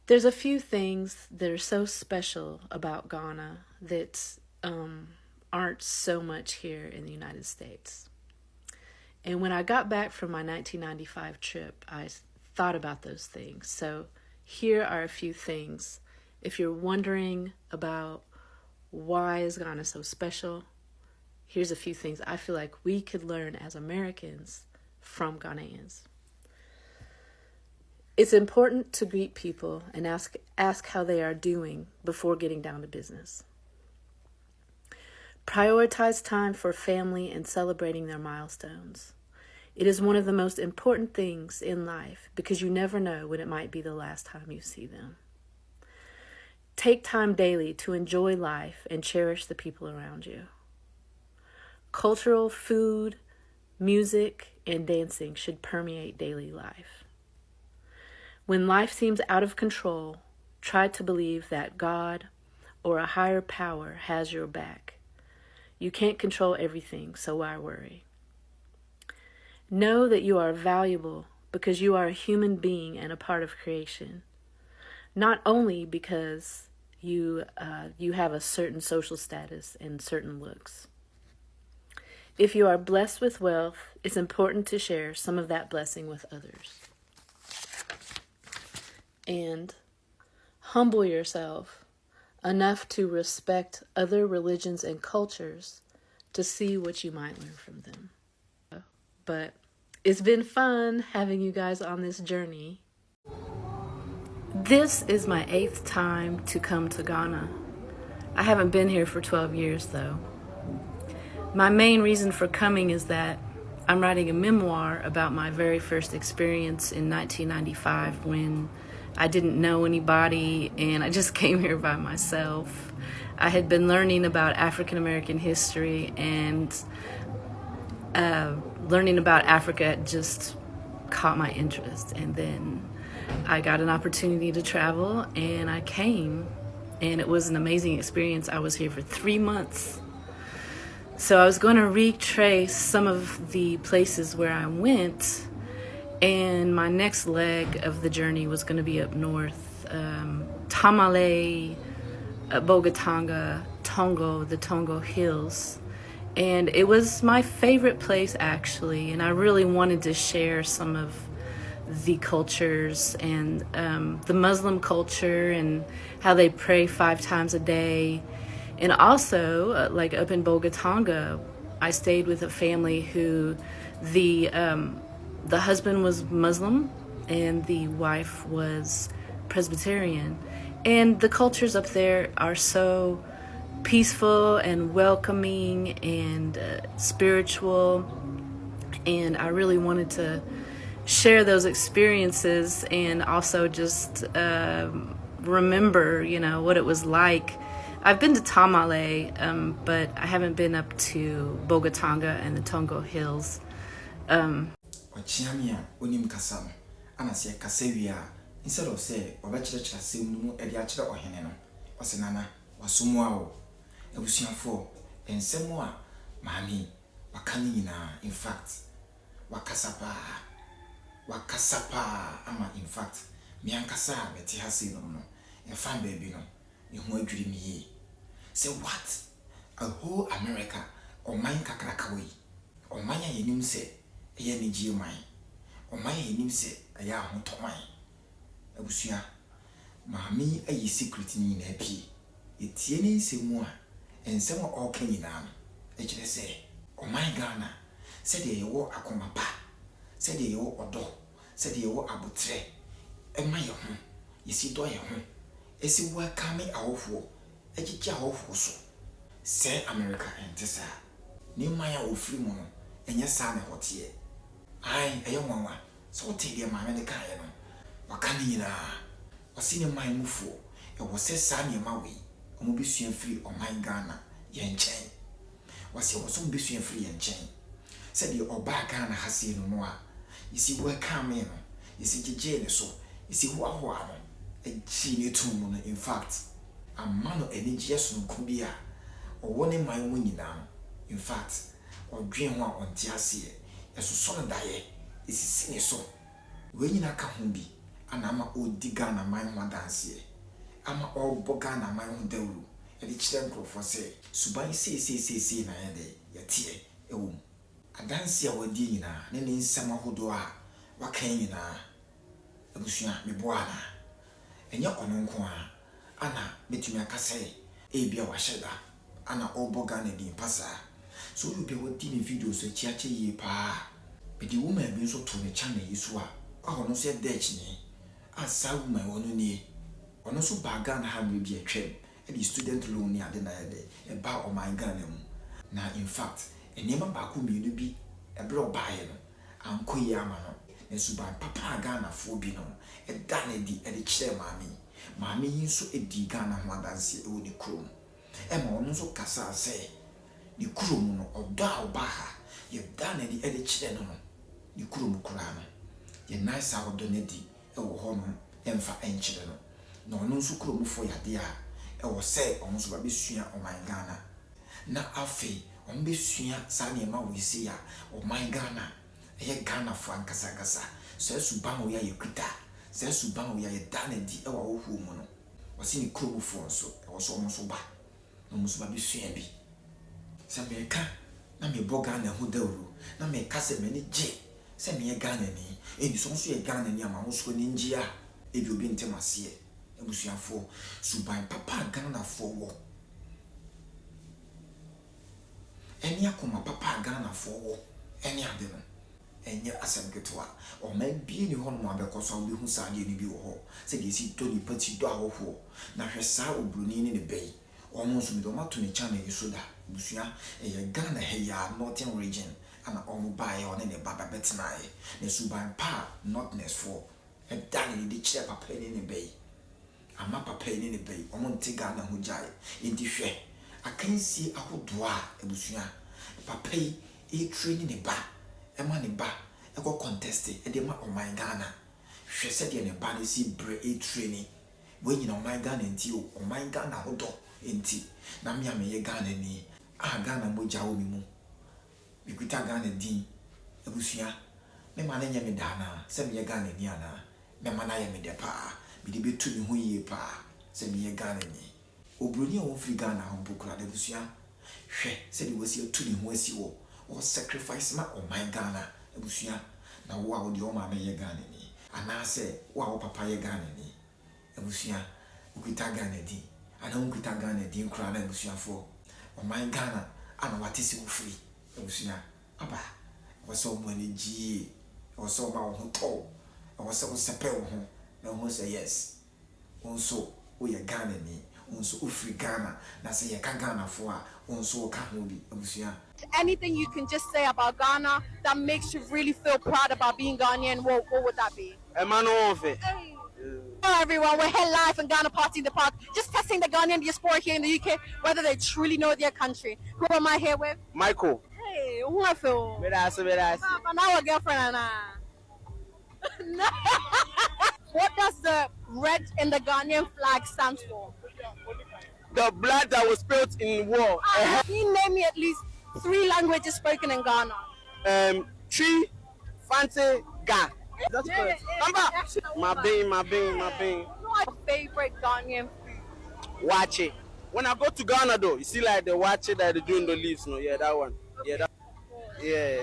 There's a few things that are so special about Ghana that aren't so much here in the United States. And when I got back from my 1995 trip, I thought about those things. So here are a few things. If you're wondering about why is Ghana so special, here's a few things I feel like we could learn as Americans from Ghanaians. It's important to greet people and ask how they are doing before getting down to business. Prioritize time for family and celebrating their milestones. It is one of the most important things in life because you never know when it might be the last time you see them. Take time daily to enjoy life and cherish the people around you. Cultural food, music, and dancing should permeate daily life. When life seems out of control, try to believe that God or a higher power has your back. You can't control everything, so why worry? Know that you are valuable because you are a human being and a part of creation. Not only because you have a certain social status and certain looks. If you are blessed with wealth, it's important to share some of that blessing with others. And humble yourself enough to respect other religions and cultures to see what you might learn from them. But it's been fun having you guys on this journey. This is my 8th time to come to Ghana. I haven't been here for 12 years though. My main reason for coming is that I'm writing a memoir about my very first experience in 1995 when I didn't know anybody and I just came here by myself. I had been learning about African American history and learning about Africa just caught my interest. And then I got an opportunity to travel and I came and it was an amazing experience. I was here for 3 months. So I was going to retrace some of the places where I went. And my next leg of the journey was going to be up north, Tamale, Bogatanga, Tongo, the Tongo Hills. And it was my favorite place, actually. And I really wanted to share some of the cultures and the Muslim culture and how they pray 5 times a day. And also, like up in Bogatanga, I stayed with a family who the husband was Muslim and the wife was Presbyterian. And the cultures up there are so peaceful and welcoming and spiritual. And I really wanted to share those experiences and also just remember, what it was like. I've been to Tamale, but I haven't been up to Bogatanga and the Tongo Hills. Ochiamia onim kasa no ana se kasa wi a instead of say obachirechira sem no mu e dia kire ohene no osenana wasomu awo ebusuafo ensemo a maami wakani nyina in fact wakasapa ama in fact mi ankasa beti hase no no e fan baby no e ho adwiri mi yi say what a whole America o man kakraka we o man ya yenim say eye ni gie man o man ya yenim say aya ho to man abusua maami ayi secret ni na pie etie ni nsemu a ensem o ka nyina no e kire say o man Ghana say de yewo akomapa say de yewo odo say de yewo abotre e man ye ho yesi do ye ho esi welcome awofo echichi awofo so say America entesa ni man ya ofiri mu no enye sa na hotie ai eyo nwanwa so te de ma me de kan ye no waka ni nyina osi ni man mufu e wo se sa ni ma we omo bisua free o man Ghana ye nchen wasi wo so bisua free ye nchen se de oba Ghana hase no no a yesi welcome me no yesi jeje ne so yesi ho aho no echi ne tum no in fact amano energy yeso nko bia owo ne man wo nyina no in fact odwen ho a onte ase yeso so no daye esisi ne so we nyina ka ho bi ana ama odi Ghana man ho danse ama obo Ghana man ho dawuru e di kire nkrofo se suban se na ye de yetie ewo adanse a wadi nyina ne nsɛm ahodo a wakan nyina abusua meboa na enye ono nko a ana betumi akasa ebia wahye ana obo Ghana din pasa so you be wodi ni videos so chiache yi pa be di woman bi so to ne channel yi so a ahono so edech ni asa woman wono ni ono so ba Ghana ha me bi atwem e di student loan ni ade na ede e ba o my Ghana mu na in fact enema ba ko mi no bi e bre obaye no anko yi ama no ne so ba papa Ghana fo bi no e da na di e di kire maami yi so edi Ghana ho adanse e wo ni krom e ma ono so kasa se ni krom no oda oba ha ye da na di e di kire no ni krom kura no ye nice a odo na di e wo ho no emfa enchire no na ono so krom fo yade a e wo se ono so ba besua o man Ghana na afi on besua sa na ma wo isi ya o man Ghana e Ghana fo ankasa so suban wo ya yekuta se suban wo ya dana di e wa wo hu mu no wasi ni krom fo nso e wo so omo so ba no muso ba besua bi se me ka na me bo Ghana hu dawru na me ka se me ni je se me ye Ghana ni e ni so ye Ghana ni ama wo so ni njia e bi obi ntemase e busuafo suban papa Ghana fo wo eni akoma papa Ghana fo wo eni ade no enye asem ketwa o man bi ni hono mo abekoso bi hu sa ni bi wo ho se ge si to ni pati do awoho na hwesa obroni ni ne bei o mo so mi do mato ni channel yisoda busua eye Ghana he ya northern region ana o mo bae o ne baba betnae ne suban pa northness for e dan ni di kire papa ni ne bei ama papa ni ne bei o mo nti Ghana ho jae enti hwe akansi ahodo a ebusua papa e training ne ba ema ne ba e go contest e de ma o man Ghana hwe se de ne ba ne si bre e training we nyina o man Ghana enti o man Ghana hodo enti na me ye Ghana ni a Ghana mo jawo mi mu bikuta Ghana din ebusua me ma na nya me dana se me ye Ghana ni ana me ma na ye me de pa bi de betu mi ho yie pa se me ye Ghana ni obroni a wo free Ghana ho bukura de busua hwe se de wosi atu ni ho asi wo or sacrifice ma o my Ghana ebusua na wo a wo de o ma me ye Ghana ni ana se wo a wo papa ye Ghana ni ebusua ukita Ghana di ana ukita Ghana di nkura na ebusua fo o my Ghana ana watisi wo free ebusua aba wo so mo ni ji wo so ma wo ho to wo so wo sepe wo ho na wo say yes wo so wo ye Ghana ni unso free Ghana na say ye ka Ghana fo a unso ka ho bi ebusua. Anything you can just say about Ghana that makes you really feel proud about being Ghanaian, what would that be? Hello everyone, we're here live in Ghana Party in the Park, just testing the Ghanaian diaspora here in the UK, whether they truly know their country. Who am I here with? Michael. Hey, who I feel? Beras. Now our girlfriend and What does the red in the Ghanaian flag stand for? The blood that was spilled in war. Can you name me at least 3 languages spoken in Ghana? Tree, Fante, Ga. That's correct. My being. What's your favorite Ghanaian food? Watch it. When I go to Ghana though, you see like the watch it that they do in the leaves, no? Yeah, that one. Yeah, that. Yeah.